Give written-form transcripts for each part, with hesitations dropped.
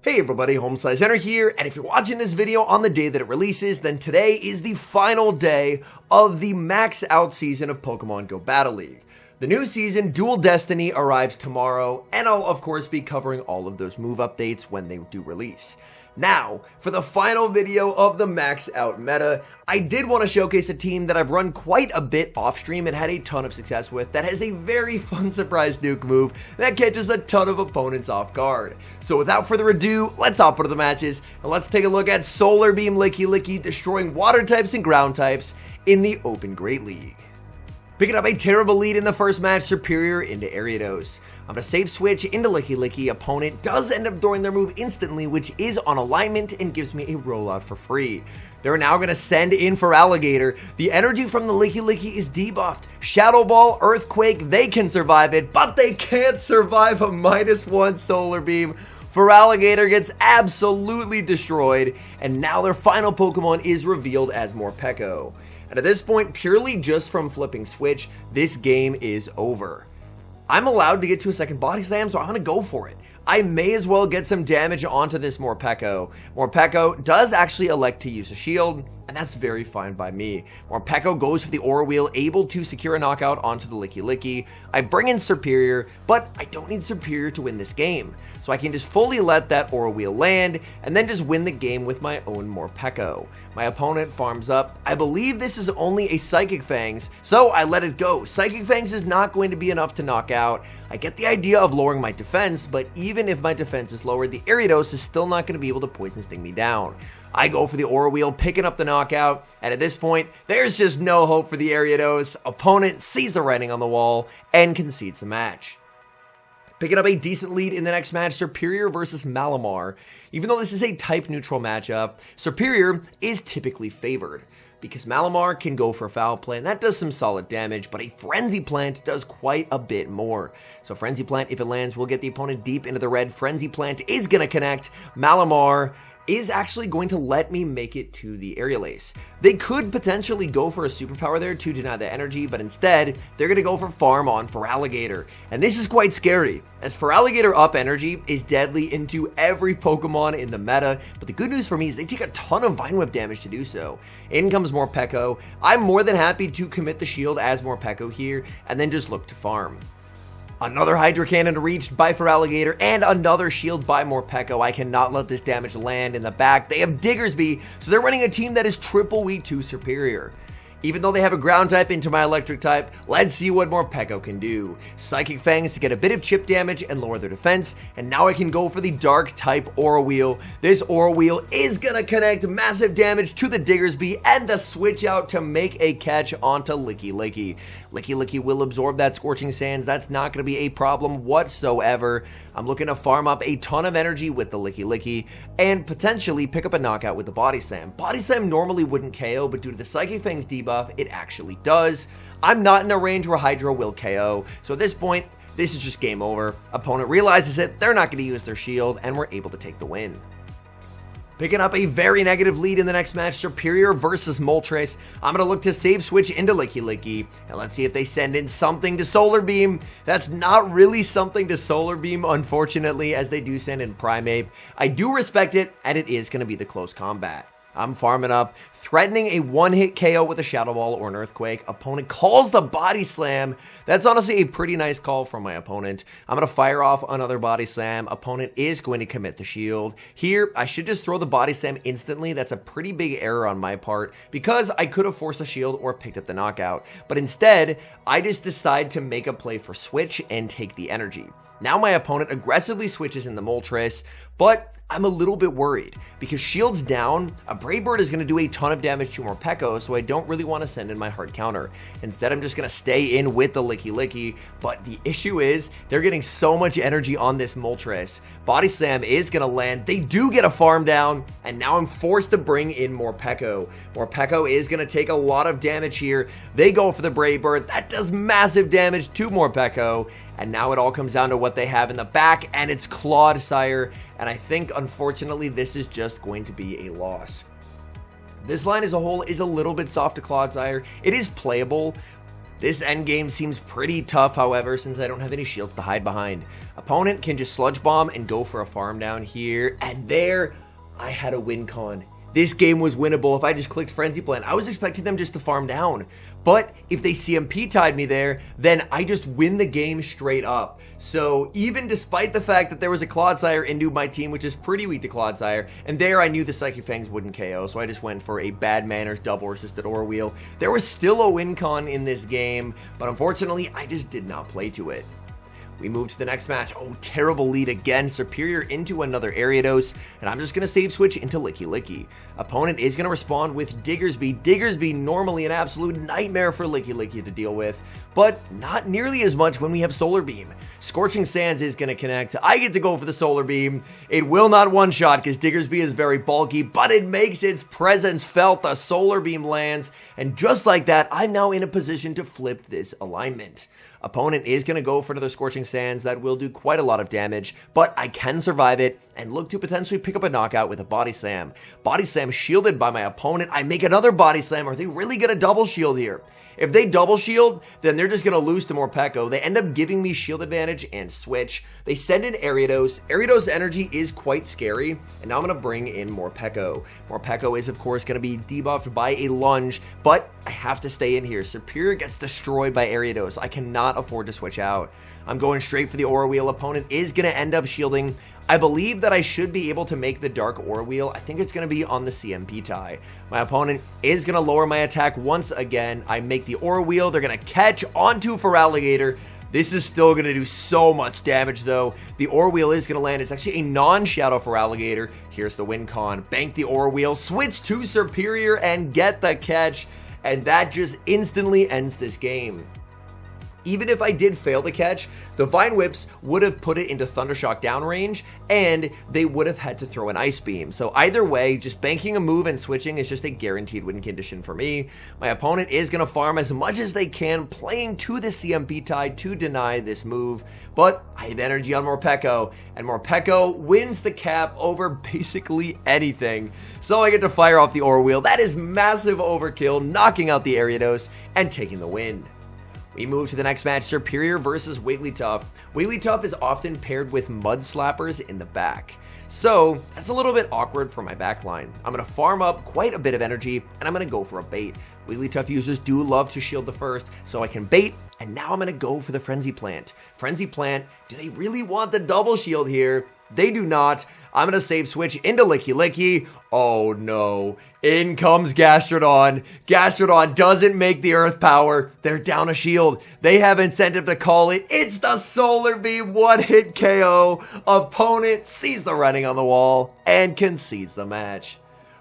Hey everybody, HomeSliceHenry here, and if you're watching this video on the day that it releases, then today is the final day of the max out season of Pokemon Go Battle League. The new season, Dual Destiny, arrives tomorrow, and I'll of course be covering all of those move updates when they do release. Now, for the final video of the max out meta, I did want to showcase a team that I've run quite a bit off stream and had a ton of success with that has a very fun surprise nuke move that catches a ton of opponents off guard. So without further ado, let's hop into the matches and let's take a look at Solar Beam Licky destroying water types and ground types in the Open Great League. Picking up a terrible lead in the first match, Superior into Ariados. I'm going to save switch into Licky. Opponent does end up throwing their move instantly, which is on alignment and gives me a rollout for free. They're now going to send in for Alligator. The energy from the Licky is debuffed. Shadow Ball, Earthquake, they can survive it, but they can't survive a -1 Solar Beam. For Alligator gets absolutely destroyed, and now their final Pokemon is revealed as Morpeko. And at this point, purely just from flipping switch, this game is over. I'm allowed to get to a second body slam, so I'm going to go for it. I may as well get some damage onto this Morpeko. Morpeko does actually elect to use a shield, and that's very fine by me. Morpeko goes for the Aura Wheel, able to secure a knockout onto the Licky. I bring in Superior, but I don't need Superior to win this game. So I can just fully let that Aura Wheel land, and then just win the game with my own Morpeko. My opponent farms up. I believe this is only a Psychic Fangs, so I let it go. Psychic Fangs is not going to be enough to knock out. I get the idea of lowering my defense, but even if my defense is lowered, the Ariados is still not going to be able to Poison Sting me down. I go for the Aura Wheel, picking up the knockout, and at this point, there's just no hope for the Ariados. Opponent sees the writing on the wall and concedes the match. Picking up a decent lead in the next match, Superior versus Malamar. Even though this is a type-neutral matchup, Superior is typically favored, because Malamar can go for a Foul Play, and that does some solid damage, but a Frenzy Plant does quite a bit more. So Frenzy Plant, if it lands, will get the opponent deep into the red. Frenzy Plant is going to connect. Malamar is actually going to let me make it to the Aerial Ace. They could potentially go for a superpower there to deny the energy, but instead, they're going to go for farm on for Alligator. And this is quite scary, as for Alligator up energy is deadly into every Pokemon in the meta, but the good news for me is they take a ton of Vine Whip damage to do so. In comes Morpeko. I'm more than happy to commit the shield as Morpeko here, and then just look to farm. Another Hydro Cannon reached by for Alligator, and another shield by Morpeko. I cannot let this damage land in the back. They have Diggersby, so they're running a team that is triple weak to Superior. Even though they have a ground type into my electric type, let's see what Morpeko can do. Psychic Fangs to get a bit of chip damage and lower their defense, and now I can go for the dark type Aura Wheel. This Aura Wheel is gonna connect massive damage to the Diggersby and the switch out to make a catch onto Licky. Licky will absorb that Scorching Sands. That's not gonna be a problem whatsoever. I'm looking to farm up a ton of energy with the Licky and potentially pick up a knockout with the Body Slam. Body Slam normally wouldn't KO, but due to the Psychic Fangs debuff, it actually does. I'm not in a range where Hydro will KO, so at this point, this is just game over. Opponent realizes it, they're not going to use their shield, and we're able to take the win. Picking up a very negative lead in the next match, Superior versus Moltres. I'm going to look to save switch into Licky, and let's see if they send in something to Solar Beam. That's not really something to Solar Beam, unfortunately, as they do send in Primeape. I do respect it, and it is going to be the close combat. I'm farming up, threatening a one-hit KO with a Shadow Ball or an Earthquake. Opponent calls the Body Slam. That's honestly a pretty nice call from my opponent. I'm going to fire off another Body Slam. Opponent is going to commit the shield. Here, I should just throw the Body Slam instantly. That's a pretty big error on my part because I could have forced a shield or picked up the knockout. But instead, I just decide to make a play for switch and take the energy. Now my opponent aggressively switches in the Moltres, but I'm a little bit worried because shield's down. A Brave Bird is going to do a ton of damage to Morpeko, so I don't really want to send in my hard counter. Instead, I'm just going to stay in with the Licky, but the issue is they're getting so much energy on this Moltres. Body Slam is going to land. They do get a farm down, and now I'm forced to bring in Morpeko. Morpeko is going to take a lot of damage here. They go for the Brave Bird. That does massive damage to Morpeko, and now it all comes down to what they have in the back, and it's Clawed Sire. And I think, unfortunately, this is just going to be a loss. This line as a whole is a little bit soft to Clawed Sire. It is playable, This endgame seems pretty tough, however, since I don't have any shields to hide behind. Opponent can just Sludge Bomb and go for a farm down here, and there I had a win con. This game was winnable if I just clicked Frenzy Plant. I was expecting them just to farm down. But if they CMP tied me there, then I just win the game straight up. So even despite the fact that there was a Clodsire into my team, which is pretty weak to Clodsire, and there I knew the Psychic Fangs wouldn't KO, so I just went for a Bad Manners double assisted Aura Wheel. There was still a win con in this game, but unfortunately I just did not play to it. We move to the next match. Oh, terrible lead again. Superior into another Ariados, and I'm just going to save switch into Licky Licky. Opponent is going to respond with Diggersby. Diggersby normally an absolute nightmare for Licky Licky to deal with, but not nearly as much when we have Solar Beam. Scorching Sands is going to connect. I get to go for the Solar Beam. It will not one-shot because Diggersby is very bulky, but it makes its presence felt. The Solar Beam lands, and just like that, I'm now in a position to flip this alignment. Opponent is going to go for another Scorching Sands that will do quite a lot of damage, but I can survive it and look to potentially pick up a knockout with a Body Slam. Body Slam shielded by my opponent. I make another Body Slam. Are they really going to double shield here? If they double shield, then they're just going to lose to Morpeko. They end up giving me shield advantage and switch. They send in Ariados. Ariados energy is quite scary, and now I'm going to bring in Morpeko. Morpeko is, of course, going to be debuffed by a lunge, but I have to stay in here. Superior gets destroyed by Ariados. I cannot afford to switch out. I'm going straight for the Aura Wheel. Opponent is going to end up shielding. I believe that I should be able to make the Dark Aura Wheel. I think it's going to be on the CMP tie. My opponent is going to lower my attack once again. I make the Aura Wheel. They're going to catch onto Feraligatr. This is still going to do so much damage, though. The Aura Wheel is going to land. It's actually a non-Shadow Feraligatr. Here's the win con. Bank the Aura Wheel, switch to Superior, and get the catch. And that just instantly ends this game. Even if I did fail the catch, the Vine Whips would have put it into Thundershock downrange, and they would have had to throw an Ice Beam. So either way, just banking a move and switching is just a guaranteed win condition for me. My opponent is going to farm as much as they can, playing to the CMP tide to deny this move, but I have energy on Morpeko, and Morpeko wins the cap over basically anything. So I get to fire off the Aura Wheel. That is massive overkill, knocking out the Ariados and taking the win. We move to the next match, Superior versus Wigglytuff. Wigglytuff is often paired with Mud Slappers in the back, so that's a little bit awkward for my backline. I'm going to farm up quite a bit of energy, and I'm going to go for a bait. Wigglytuff users do love to shield the first, so I can bait, and now I'm going to go for the Frenzy Plant. Frenzy Plant, do they really want the double shield here? They do not. I'm going to save switch into Licky Licky. Oh no. In comes Gastrodon. Gastrodon doesn't make the Earth Power. They're down a shield. They have incentive to call it. It's the Solar Beam one-hit KO. Opponent sees the writing on the wall and concedes the match.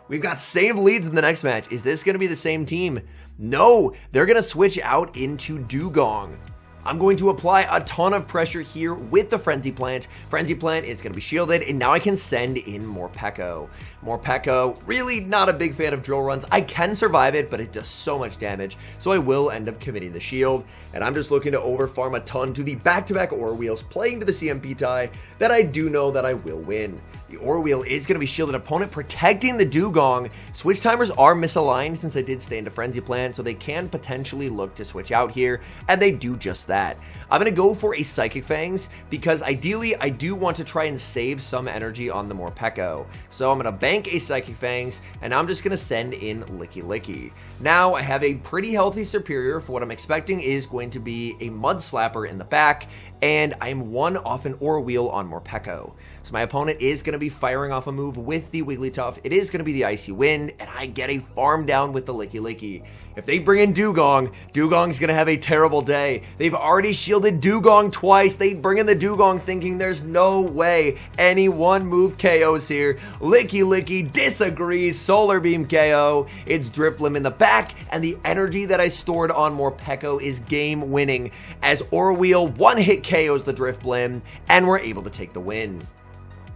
We've got same leads in the next match. Is this going to be the same team? No, they're going to switch out into Dugong. I'm going to apply a ton of pressure here with the Frenzy Plant. Frenzy Plant is going to be shielded, and now I can send in Morpeko. Morpeko, really not a big fan of drill runs. I can survive it, but it does so much damage, so I will end up committing the shield, and I'm just looking to overfarm a ton to the back-to-back Aura Wheels, playing to the CMP tie that I do know that I will win. The Aura Wheel is going to be shielded. Opponent protecting the Dugong. Switch timers are misaligned since I did stay into Frenzy Plant, so they can potentially look to switch out here, and they do just that. I'm going to go for a Psychic Fangs because ideally I do want to try and save some energy on the Morpeko. So I'm going to bank a Psychic Fangs, and I'm just going to send in Licky Licky. Now I have a pretty healthy Superior for what I'm expecting is going to be a Mud Slapper in the back, and I'm one off an Aura Wheel on Morpeko. So my opponent is going to be firing off a move with the Wigglytuff. It is going to be the Icy Wind, and I get a farm down with the Licky Licky. If they bring in Dugong, Dugong's going to have a terrible day. They've already shielded Dugong twice. They bring in the Dugong thinking there's no way any one move KOs here. Licky Licky disagrees. Solar Beam KO. It's Driplim in the back, and the energy that I stored on Morpeko is game winning as Aura Wheel one-hit KOs the Drifblim, and we're able to take the win.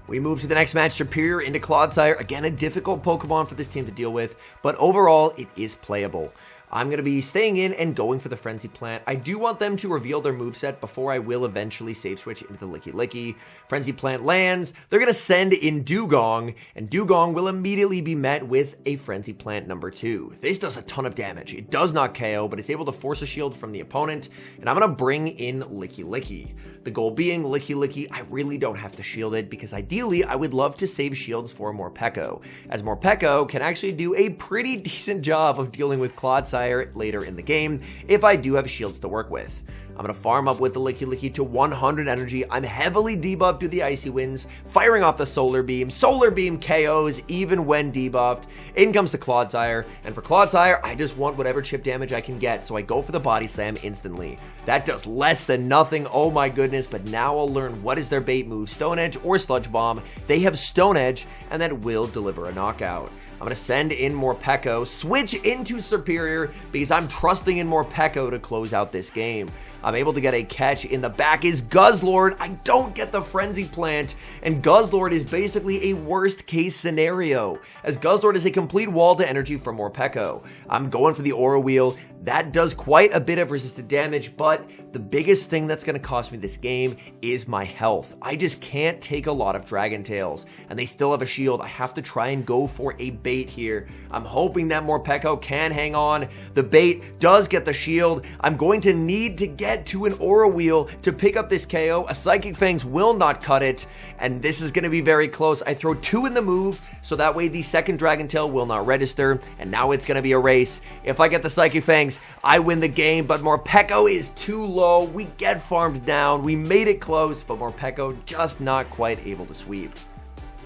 We move to the next match, Superior into Clodsire. Again, a difficult Pokemon for this team to deal with, but overall, it is playable. I'm going to be staying in and going for the Frenzy Plant. I do want them to reveal their moveset before I will eventually save switch into the Licky Licky. Frenzy Plant lands, they're going to send in Dugong, and Dugong will immediately be met with a Frenzy Plant number 2. This does a ton of damage. It does not KO, but it's able to force a shield from the opponent, and I'm going to bring in Licky Licky. The goal being Licky Licky, I really don't have to shield it because ideally I would love to save shields for Morpeko, as Morpeko can actually do a pretty decent job of dealing with Clodsire later in the game if I do have shields to work with. I'm going to farm up with the Licky Licky to 100 energy. I'm heavily debuffed to the Icy Winds, firing off the Solar Beam. Solar Beam KOs even when debuffed. In comes the Clodsire, and for Clodsire, I just want whatever chip damage I can get, so I go for the Body Slam instantly. That does less than nothing, oh my goodness, but now I'll learn what is their bait move, Stone Edge or Sludge Bomb. They have Stone Edge, and that will deliver a knockout. I'm going to send in Morpeko, switch into Superior because I'm trusting in Morpeko to close out this game. I'm able to get a catch. In the back is Guzzlord. I don't get the Frenzy Plant, and Guzzlord is basically a worst case scenario, as Guzzlord is a complete wall to energy from Morpeko. I'm going for the Aura Wheel. That does quite a bit of resisted damage, but the biggest thing that's going to cost me this game is my health. I just can't take a lot of Dragon Tails, and they still have a shield. I have to try and go for a bait here. I'm hoping that Morpeko can hang on. The bait does get the shield. I'm going to need to get to an Aura Wheel to pick up this KO. A Psychic Fangs will not cut it, and this is going to be very close. I throw 2 in the move, so that way the second Dragon Tail will not register, and now it's going to be a race. If I get the Psychic Fangs, I win the game, but Morpeko is too low. We get farmed down. We made it close, but Morpeko just not quite able to sweep.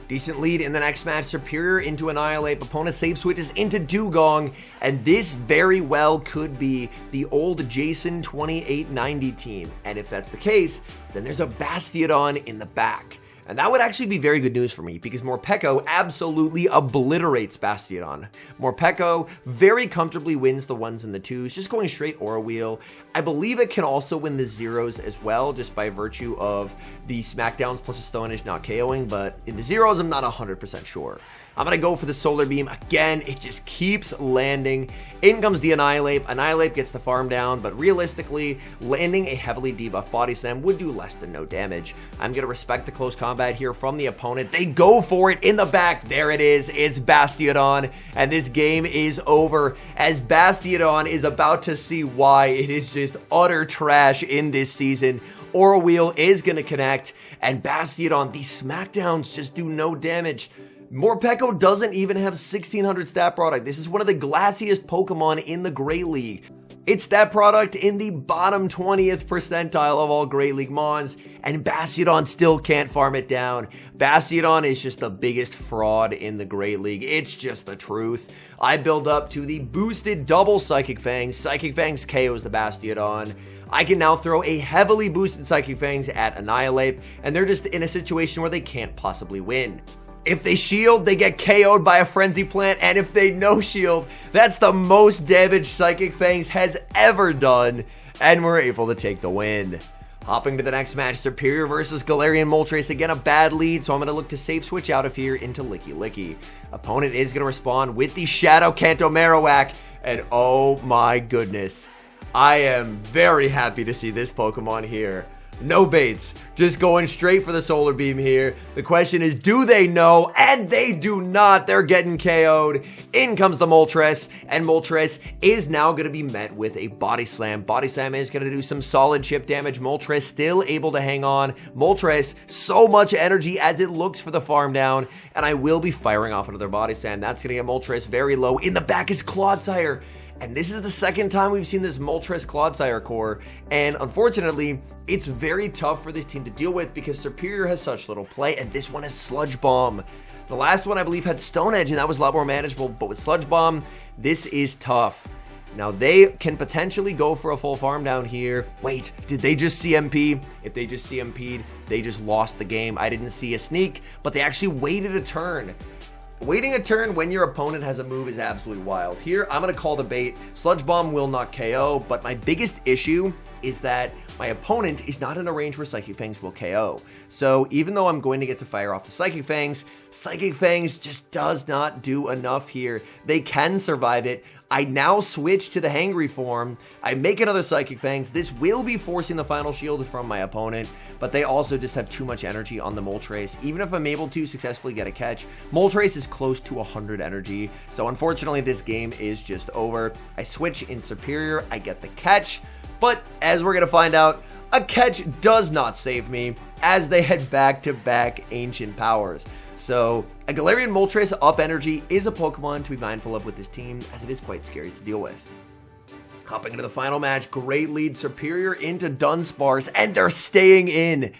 Decent lead in the next match. Superior into Annihilate. Opponent save switches into Dugong, and this very well could be the old Jason 2890 team. And if that's the case, then there's a Bastiodon in the back. And that would actually be very good news for me because Morpeko absolutely obliterates Bastiodon. Morpeko very comfortably wins the 1s and the 2s, just going straight Aura Wheel. I believe it can also win the 0s as well, just by virtue of the Smackdowns plus a Stone Edge not KOing, but in the 0s, I'm not 100% sure. I'm going to go for the Solar Beam. Again, it just keeps landing. In comes the Annihilate. Annihilate gets the farm down, but realistically, landing a heavily debuffed Body Slam would do less than no damage. I'm going to respect the close combat here from the opponent. They go for it in the back. There it is. It's Bastiodon, and this game is over, as Bastiodon is about to see why it is just utter trash in this season. Aura Wheel is going to connect, and Bastiodon, these Smackdowns just do no damage. Morpeko doesn't even have 1600 stat product. This is one of the glassiest Pokemon in the Great League. Its stat product in the bottom 20th percentile of all Great League Mons, and Bastiodon still can't farm it down. Bastiodon is just the biggest fraud in the Great League. It's just the truth. I build up to the boosted double Psychic Fangs. Psychic Fangs KOs the Bastiodon. I can now throw a heavily boosted Psychic Fangs at Annihilate, and they're just in a situation where they can't possibly win. If they shield, they get KO'd by a Frenzy Plant, and if they no shield, that's the most damage Psychic Fangs has ever done, and we're able to take the win. Hopping to the next match, Superior versus Galarian Moltres. Again, a bad lead, so I'm going to look to safe switch out of here into Licky Licky. Opponent is going to respond with the Shadow Kanto Marowak, and oh my goodness, I am very happy to see this Pokemon here. No baits, just going straight for the Solar Beam here. The question is, do they know? And they do not. They're getting KO'd. In comes the Moltres, and Moltres is now going to be met with a Body Slam. Body Slam is going to do some solid chip damage. Moltres still able to hang on. Moltres, so much energy as it looks for the farm down, and I will be firing off another Body Slam. That's going to get Moltres very low. In the back is Clodsire. And this is the second time we've seen this Moltres Clodsire core, and unfortunately, it's very tough for this team to deal with because Superior has such little play, and this one has Sludge Bomb. The last one, I believe, had Stone Edge, and that was a lot more manageable, but with Sludge Bomb, this is tough. Now, they can potentially go for a full farm down here. Wait, did they just CMP? If they just CMP'd, they just lost the game. I didn't see a sneak, but they actually waited a turn. Waiting a turn when your opponent has a move is absolutely wild. Here, I'm going to call the bait. Sludge Bomb will not KO, but my biggest issue is that my opponent is not in a range where Psychic Fangs will KO. So even though I'm going to get to fire off the Psychic Fangs just does not do enough here. They can survive it. I now switch to the Hangry form. I make another Psychic Fangs. This will be forcing the final shield from my opponent, but they also just have too much energy on the Moltres. Even if I'm able to successfully get a catch, Moltres is close to 100 energy. So unfortunately, this game is just over. I switch in Superior. I get the catch, but as we're going to find out, a catch does not save me as they head back-to-back Ancient Powers. So, a Galarian Moltres up energy is a Pokemon to be mindful of with this team, as it is quite scary to deal with. Hopping into the final match, great lead, Superior into Dunsparce, and they're staying in.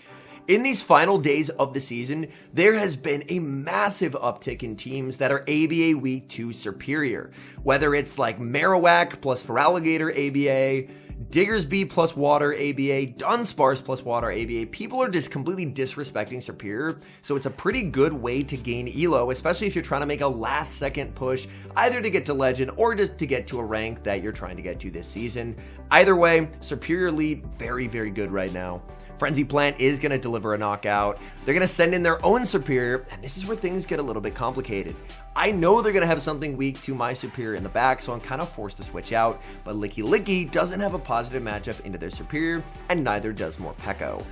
In these final days of the season, there has been a massive uptick in teams that are ABA weak to Superior. Whether it's like Marowak plus Feraligatr ABA, Diggersby plus Water ABA, Dunsparce plus Water ABA, people are just completely disrespecting Superior, so it's a pretty good way to gain elo, especially if you're trying to make a last second push, either to get to Legend or just to get to a rank that you're trying to get to this season. Either way, Superior lead, very, very good right now. Frenzy Plant is going to deliver a knockout. They're going to send in their own Superior, and this is where things get a little bit complicated. I know they're going to have something weak to my Superior in the back, so I'm kind of forced to switch out, but Licky doesn't have a positive matchup into their Superior, and neither does Morpeko.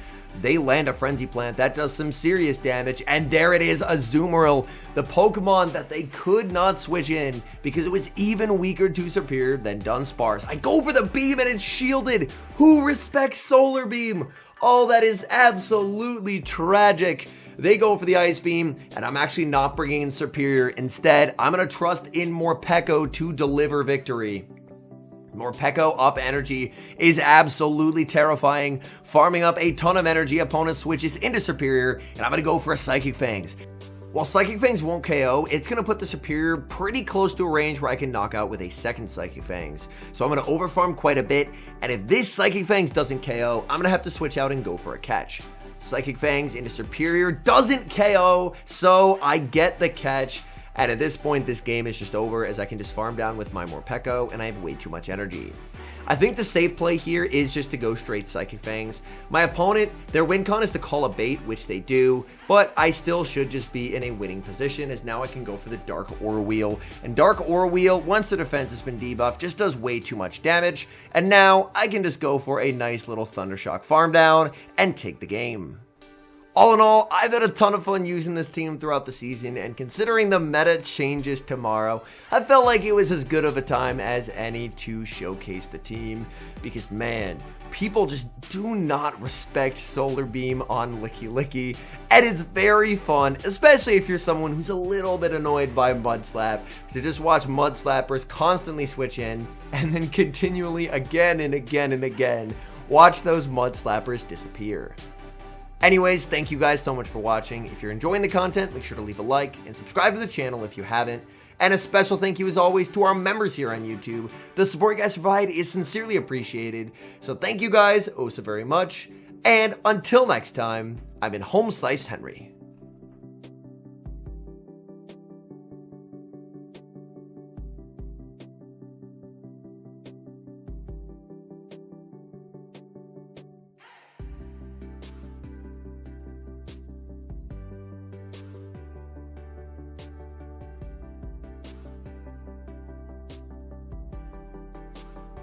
They land a Frenzy Plant that does some serious damage, and there it is, Azumarill, the Pokemon that they could not switch in because it was even weaker to Superior than Dunsparce. I go for the beam and it's shielded. Who respects Solar Beam? Oh, that is absolutely tragic. They go for the Ice Beam, and I'm actually not bringing in Superior. Instead, I'm going to trust in Morpeko to deliver victory. Morpeko up energy is absolutely terrifying. Farming up a ton of energy, opponent switches into Superior, and I'm going to go for a Psychic Fangs. While Psychic Fangs won't KO, it's going to put the Superior pretty close to a range where I can knock out with a second Psychic Fangs. So I'm going to overfarm quite a bit, and if this Psychic Fangs doesn't KO, I'm going to have to switch out and go for a catch. Psychic Fangs into Superior doesn't KO, so I get the catch. And at this point, this game is just over as I can just farm down with my Morpeko, and I have way too much energy. I think the safe play here is just to go straight Psychic Fangs. My opponent, their win con is to call a bait, which they do, but I still should just be in a winning position as now I can go for the Dark Aura Wheel. And Dark Aura Wheel, once the defense has been debuffed, just does way too much damage. And now I can just go for a nice little Thundershock farm down and take the game. All in all, I've had a ton of fun using this team throughout the season, and considering the meta changes tomorrow, I felt like it was as good of a time as any to showcase the team, because man, people just do not respect Solar Beam on Licky, and it's very fun, especially if you're someone who's a little bit annoyed by Mudslap, to just watch Mudslappers constantly switch in, and then continually again and again and again, watch those Mudslappers disappear. Anyways, thank you guys so much for watching. If you're enjoying the content, make sure to leave a like and subscribe to the channel if you haven't. And a special thank you as always to our members here on YouTube. The support you guys provide is sincerely appreciated. So thank you guys oh so very much. And until next time, I've been HomeSliceHenry.